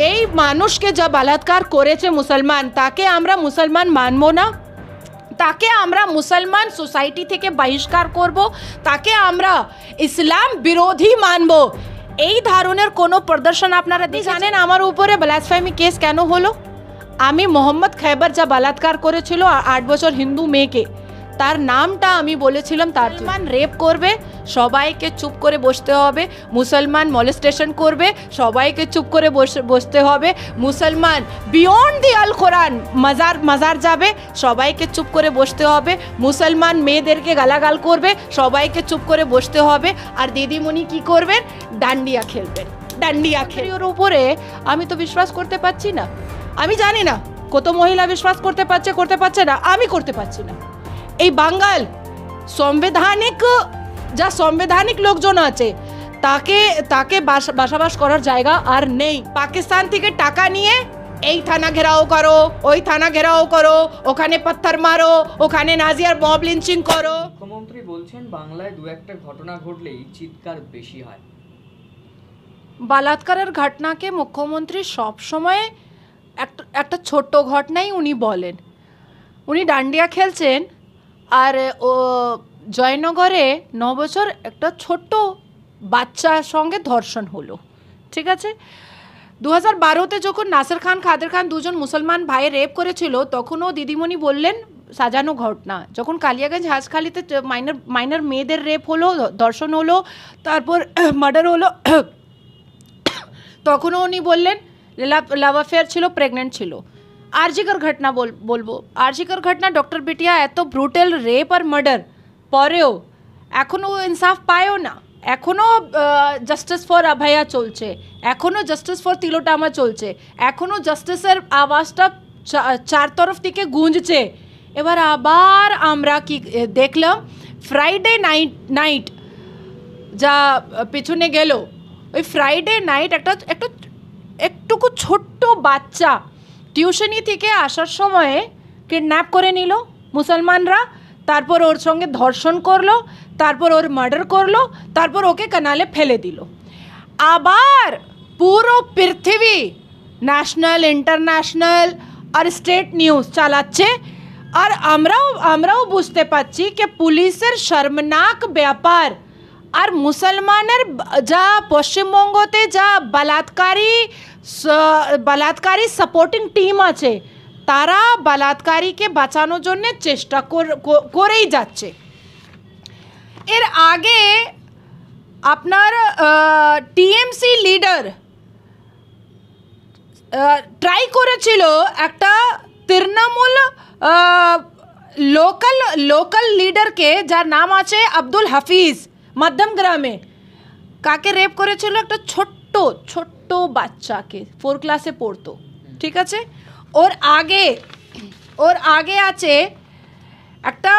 এই মানুষকে যা বলাৎকার করেছে মুসলমান, তাকে আমরা মুসলমান মানবো না, তাকে আমরা মুসলমান সোসাইটি থেকে বহিষ্কার করব, তাকে আমরা ইসলাম বিরোধী মানব। এই ধরনের কোনো প্রদর্শন আপনারা জানেন আমার উপরে ব্লাসফেমি কেস কেন হলো? আমি মোহাম্মদ খৈবর যা বলাৎকার করেছিল 8 বছর হিন্দু মেয়েকে, তার নামটা আমি বলেছিলাম তার মুসলমান রেপ করবে সবাইকে চুপ করে বসতে হবে, মুসলমান মলেস্টেশন করবে সবাইকে চুপ করে বসতে হবে, মুসলমান বিয়ন্ড দি আল কোরআন মাজার যাবে সবাইকে চুপ করে বসতে হবে, মুসলমান মেয়েদেরকে গালাগাল করবে সবাইকে চুপ করে বসতে হবে, আর দিদিমণি কি করবেন? ডান্ডিয়া খেলবেন। ডান্ডিয়া খেলার উপরে আমি তো বিশ্বাস করতে পারছি না। আমি জানি না কত মহিলা বিশ্বাস করতে পারছে না, আমি করতে পারছি না। এই বাঙাল সাংবিধানিক লোকজন আছে, তাকে বসবাস করার জায়গা আর নেই। পাকিস্তান থেকে টাকা নিয়ে এই থানা ঘেরাও করো, ওই থানা ঘেরাও করো, ওখানে পাথর মারো, ওখানে নাজিয়ার বব লিঞ্চিং করো। মুখ্যমন্ত্রী বলছেন বাংলায় 2-1টা ঘটনা ঘটলেই চিৎকার বেশি হয়। বলাৎকারের ঘটনাকে মুখ্যমন্ত্রী সবসময় একটা ছোট্ট ঘটনাই উনি বলেন। উনি ডান্ডিয়া খেলছেন আর ও জয়নগরে 9 বছর একটা ছোট্ট বাচ্চার সঙ্গে ধর্ষণ হলো, ঠিক আছে। 2012-তে যখন নাসির খান কাদের খান দুজন মুসলমান ভাই রেপ করেছিল, তখনও দিদিমণি বললেন সাজানো ঘটনা। যখন কালিয়াগঞ্জ হাঁসখালিতে মাইনর মেয়েদের রেপ হলো, ধর্ষণ হলো, তারপর মার্ডার হলো, তখনও উনি বললেন লাভ অ্যাফেয়ার ছিল, প্রেগনেন্ট ছিল। আরজিকর ঘটনা বলবো, আরজিকর ঘটনা ডক্টর বিটিয়া এত ব্রুটাল রেপ আর মার্ডার পরেও এখনও ইনসাফ পায়ও না, এখনও জাস্টিস ফর অভয়া চলছে, এখনও জাস্টিস ফর তিলোটামা চলছে, এখনও জাস্টিসের আওয়াজটা চার তরফ থেকে গুঁজছে। এবার আবার আমরা কি দেখলাম, ফ্রাইডে নাইট যা পিছনে গেল, ওই ফ্রাইডে নাইট একটুকু ছোট্ট বাচ্চা টিউশনি থেকে আসার সময়ে কিডন্যাপ করে নিল মুসলমানরা, তারপর ওর সঙ্গে ধর্ষণ করলো, তারপর ওর মার্ডার করলো, তারপর ওকে কানালে ফেলে দিল। আবার পুরো পৃথিবী ন্যাশনাল, ইন্টারন্যাশনাল আর স্টেট নিউজ চালাচ্ছে, আর আমরাও বুঝতে পারছি যে পুলিশের শর্মনাক ব্যাপার। আর মুসলমানের যা পশ্চিমবঙ্গতে যা বলাৎকারী সাপোর্টিং টিম আছে, তারা বলাৎকারীকে বাঁচানোর জন্য চেষ্টা করেই যাচ্ছে। এর আগে আপনার টিএমসি লিডার ট্রাই করেছিল একটা তৃণমূল লোকাল লিডারকে, যার নাম আছে আব্দুল হাফিজ, মধ্যম গ্রামে কাকে রেপ করেছিল? একটা ছোট্ট বাচ্চাকে, 4 ক্লাসে পড়তো, ঠিক আছে। ওর আগে আছে একটা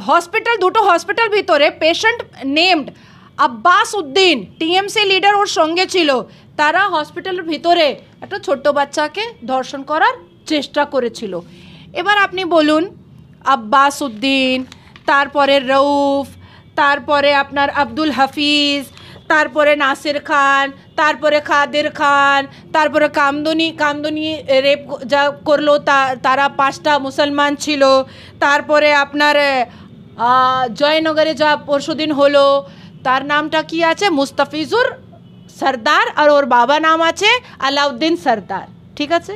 হসপিটাল, দুটো হসপিটাল ভিতরে patient named Abbas Uddin, TMC leader ওর সঙ্গে ছিল, তারা হসপিটালের ভিতরে একটা ছোট্ট বাচ্চাকে ধর্ষণ করার চেষ্টা করেছিল। এবার আপনি বলুন, আব্বাস উদ্দিন, তারপরে রউফ, তারপরে আপনার আব্দুল হাফিজ, তারপরে নাসির খান, তারপরে কাদের খান, তারপরে কামদুনি রেপ যা করলো তারা 5টা মুসলমান ছিল, তারপরে আপনার জয়নগরে যা পরশুদিন হলো, তার নামটা কি আছে? মুস্তাফিজুর সরদার, আর ওর বাবা নাম আছে আলাউদ্দিন সরদার, ঠিক আছে।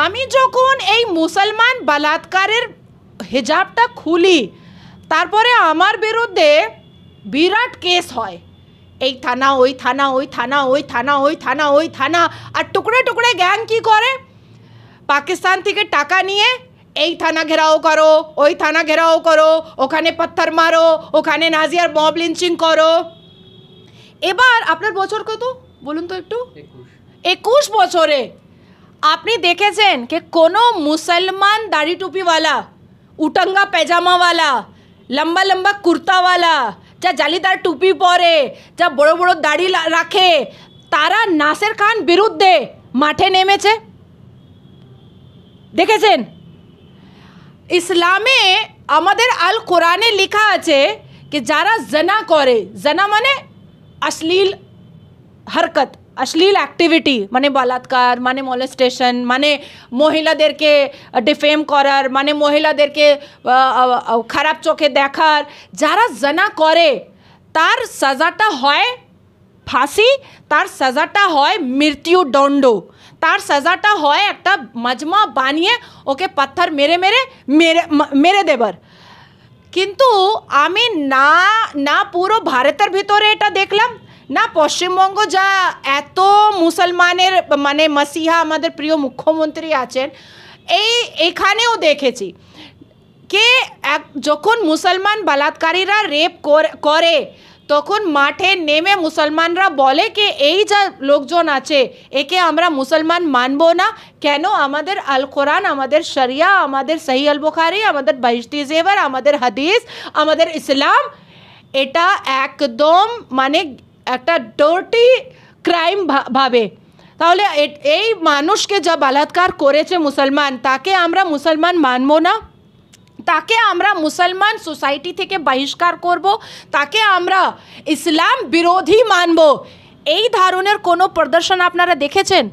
আমি যখন এই মুসলমান বলাৎকারের হিজাবটা খুলি, তারপরে আমার বিরুদ্ধে বিরাট কেস হয়, এই থানা ওই থানা, ওই থানা ওই থানা, ওই থানা ওই থানা, আর টুকরে গ্যাং কি করে? পাকিস্তান থেকে টাকা নিয়ে এই থানা ঘেরাও করো, ওই থানা ঘেরাও করো, ওখানে পাথর মারো, ওখানে নাজিয়ার বব লিঞ্চিং করো। এবার আপনার বছর কত বলুন তো একটু? 21 বছরে আপনি দেখেছেন कि কোনো মুসলমান দাড়ি টুপিওয়ালা, উটাঙ্গা পেজামাওয়ালা, লম্বা লম্বা কুর্তাওয়ালা, যা জালিদার টুপি পরে, যা বড় বড় দাড়ি রাখে, তারা নাসির খান বিরুদ্ধে মাঠে নেমেছে? দেখেছেন? ইসলামে আমাদের আল কোরআনে লেখা আছে कि যারা জনা করে, জনা মানে অশ্লীল হরকত, অশ্লীল অ্যাক্টিভিটি, মানে বলাৎকার, মানে মলেস্টেশন, মানে মহিলাদেরকে ডিফেম করার, মানে মহিলাদেরকে খারাপ চোখে দেখার, যারা জানা করে তার সাজাটা হয় ফাঁসি, তার সাজাটা হয় মৃত্যুদণ্ড, তার সাজাটা হয় একটা মজমা বানিয়ে ওকে পাথর মেরে মেরে মেরে মেরে দেবার। কিন্তু আমি না না পুরো ভারতের ভিতরে এটা দেখলাম, না পশ্চিমবঙ্গ যা এত মুসলমানের মানে মসিহা আমাদের প্রিয় মুখ্যমন্ত্রী আছেন এখানেও দেখেছি কে যখন মুসলমান বলাৎকারীরা রেপ করে তখন মাঠে নেমে মুসলমানরা বলে কি এই যা লোকজন আছে একে আমরা মুসলমান মানব না, কেন? আমাদের আল কোরআন, আমাদের শরিয়া, আমাদের সহি আল বুখারি, আমাদের বাইশতি জেবার, আমাদের হাদিস, আমাদের ইসলাম এটা একদম মানে একটা ডার্টি ক্রাইম ভাবে। তাহলে এই মানুষকে যা বলাৎকার করেছে মুসলমান, তাকে আমরা মুসলমান মানব না, তাকে আমরা মুসলমান সোসাইটি থেকে বহিষ্কার করব, তাকে আমরা ইসলাম বিরোধী মানব, এই ধরনের কোনো প্রদর্শন আপনারা দেখেছেন?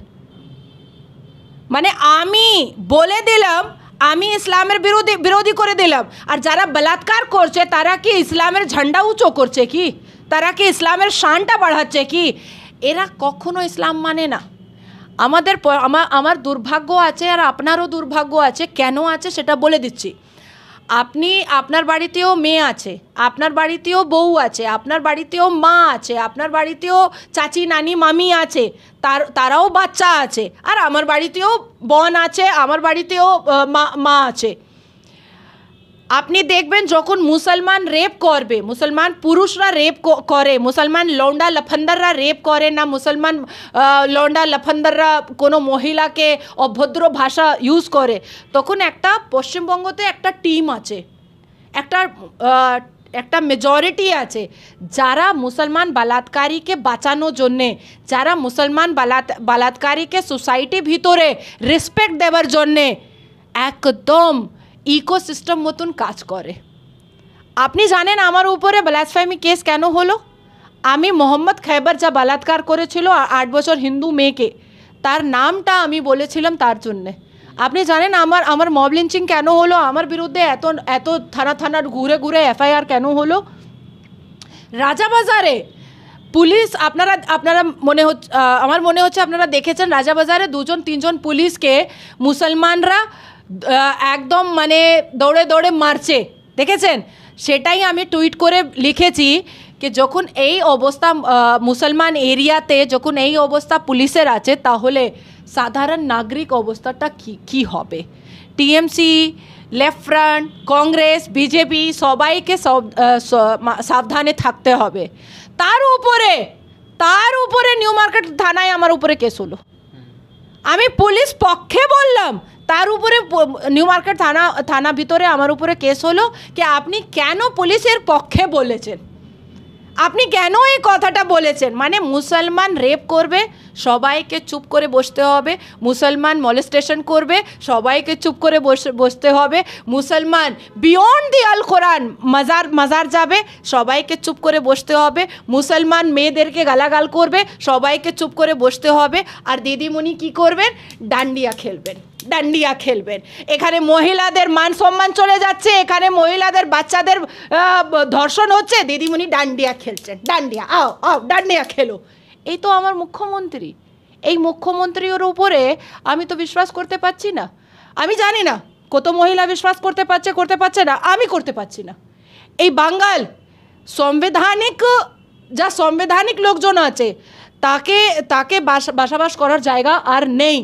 মানে আমি বলে দিলাম আমি ইসলামের বিরোধী করে দিলাম, আর যারা বলাৎকার করছে তারা কি ইসলামের ঝান্ডা উঁচু করছে কি? তারা কি ইসলামের শানটা বাড়াচ্ছে কি? এরা কখনো ইসলাম মানে না। আমার দুর্ভাগ্য আছে আর আপনারও দুর্ভাগ্য আছে। কেন আছে সেটা বলে দিচ্ছি। আপনার বাড়িতেও মেয়ে আছে, আপনার বাড়িতেও বউ আছে, আপনার বাড়িতেও মা আছে, আপনার বাড়িতেও চাচি নানি মামি আছে, তারাও বাচ্চা আছে, আর আমার বাড়িতেও বোন আছে, আমার বাড়িতেও মা আছে। আপনি দেখবেন যখন মুসলমান রেপ করবে, মুসলমান পুরুষরা রেপ করে, মুসলমান লৌন্ডা লফন্দররা রেপ করে না, মুসলমান লৌন্ডা লফন্দররা কোনো মহিলাকে অভদ্র ভাষা ইউজ করে, তখন একটা পশ্চিমবঙ্গতে একটা টিম আছে, একটা মেজরিটি আছে যারা মুসলমান বলাৎকারীকে বাঁচানোর জন্যে, যারা মুসলমান বলাৎকারীকে সোসাইটি ভিতরে রেসপেক্ট দেওয়ার জন্যে একদম ইকোসিস্টেম মতন কাজ করে। আপনি জানেন আমার উপরে ব্লাসফেমি কেস কেন হলো? আমি মোহাম্মদ খৈবর যা বলাৎকার করেছিল 8 বছর হিন্দু মেয়েকে, তার নামটা আমি বলেছিলাম তার জন্যে। আপনি জানেন আমার মব লিঞ্চিং কেন হলো? আমার বিরুদ্ধে এত থানা ঘুরে ঘুরে এফআইআর কেন হলো? রাজাবাজারে পুলিশ, আপনারা আমার মনে হচ্ছে আপনারা দেখেছেন, রাজাবাজারে 2-3 পুলিশকে মুসলমানরা একদম মানে দৌড়ে দৌড়ে মারছে, দেখেছেন? সেটাই আমি টুইট করে লিখেছি कि যখন এই অবস্থা মুসলমান এরিয়াতে যখন এই অবস্থা পুলিশের আছে, তাহলে সাধারণ নাগরিক অবস্থাটা কি হবে? TMC, left front, Congress, BJP সবাইকে সাবধানে থাকতে হবে। তার উপরে নিউ মার্কেট থানায় আমার উপরে কেস হলো। আমি পুলিশ পক্ষে বললাম, তার উপরে নিউ মার্কেট থানা ভিতরে আমার উপরে কেস হলো कि আপনি কেন পুলিশের পক্ষে বলেছেন, আপনি কেন এই কথাটা বলেছেন? মানে মুসলমান রেপ করবে সবাইকে চুপ করে বসতে হবে, মুসলমান মলেস্টেশন করবে সবাইকে চুপ করে বসতে হবে, মুসলমান বিয়ন্ড দি আল কোরআন মাজার যাবে সবাইকে চুপ করে বসতে হবে, মুসলমান মেয়েদেরকে গালাগাল করবে সবাইকে চুপ করে বসতে হবে, আর দিদিমণি কি করবেন? ডান্ডিয়া খেলবেন। এখানে মহিলাদের মান সম্মান চলে যাচ্ছে, এখানে মহিলাদের বাচ্চাদের ধর্ষণ হচ্ছে, দিদিমণি ডান্ডিয়া খেলছেন, ডান্ডিয়া ডান্ডিয়া খেলো। এই তো আমার মুখ্যমন্ত্রী। এই মুখ্যমন্ত্রীর উপরে আমি তো বিশ্বাস করতে পারছি না। আমি জানি না কত মহিলা বিশ্বাস করতে পারছে না, আমি করতে পারছি না। এই বাঙাল সাংবিধানিক লোকজন আছে, তাকে বসবাস করার জায়গা আর নেই।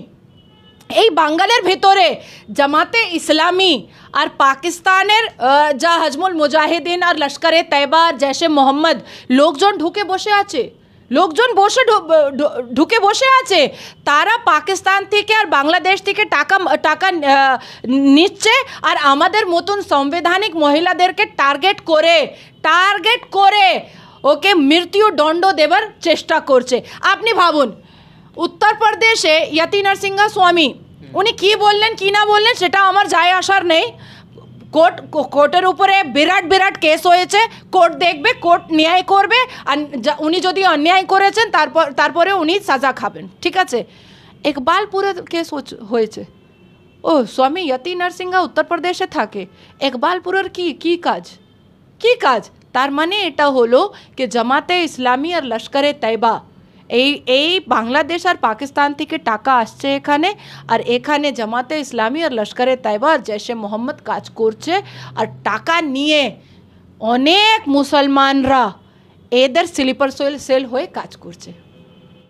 এই বাঙ্গালের ভেতরে জামাতে ইসলামী আর পাকিস্তানের যা হজমুল মুজাহিদিন আর লস্করে তৈবা আর জৈশে মোহাম্মদ লোকজন ঢুকে বসে আছে, তারা পাকিস্তান থেকে আর বাংলাদেশ থেকে টাকা নিচ্ছে, আর আমাদের মতন সাংবিধানিক মহিলাদেরকে টার্গেট করে ওকে মৃত্যুদণ্ড দেবার চেষ্টা করছে। আপনি ভাবুন, উত্তরপ্রদেশে ইয়তি নরসিংহ স্বামী উনি কি বললেন কি না বললেন সেটা আমার যায় আসার নেই, কোর্টের উপরে বিরাট বিরাট কেস হয়েছে, কোর্ট দেখবে, কোর্ট ন্যায় করবে, আর উনি যদি অন্যায় করেছেন তারপরে উনি সাজা খাবেন, ঠিক আছে। ইকবালপুরের কেস হয়েছে, ও স্বামী যতী নরসিংহা উত্তরপ্রদেশে থাকে, ইকবালপুরের কি কাজ? তার মানে এটা হলো कि জামাতে ইসলামী আর লস্করে তৈবা এই বাংলাদেশ আর পাকিস্তান থেকে টাকা আসছে এখানে, আর এখানে জামাতে ইসলামী আর লস্করে তৈবা আর জৈশে মোহাম্মদ কাজ করছে, আর টাকা নিয়ে অনেক মুসলমানরা এদের স্লিপার সেল হয়ে কাজ করছে।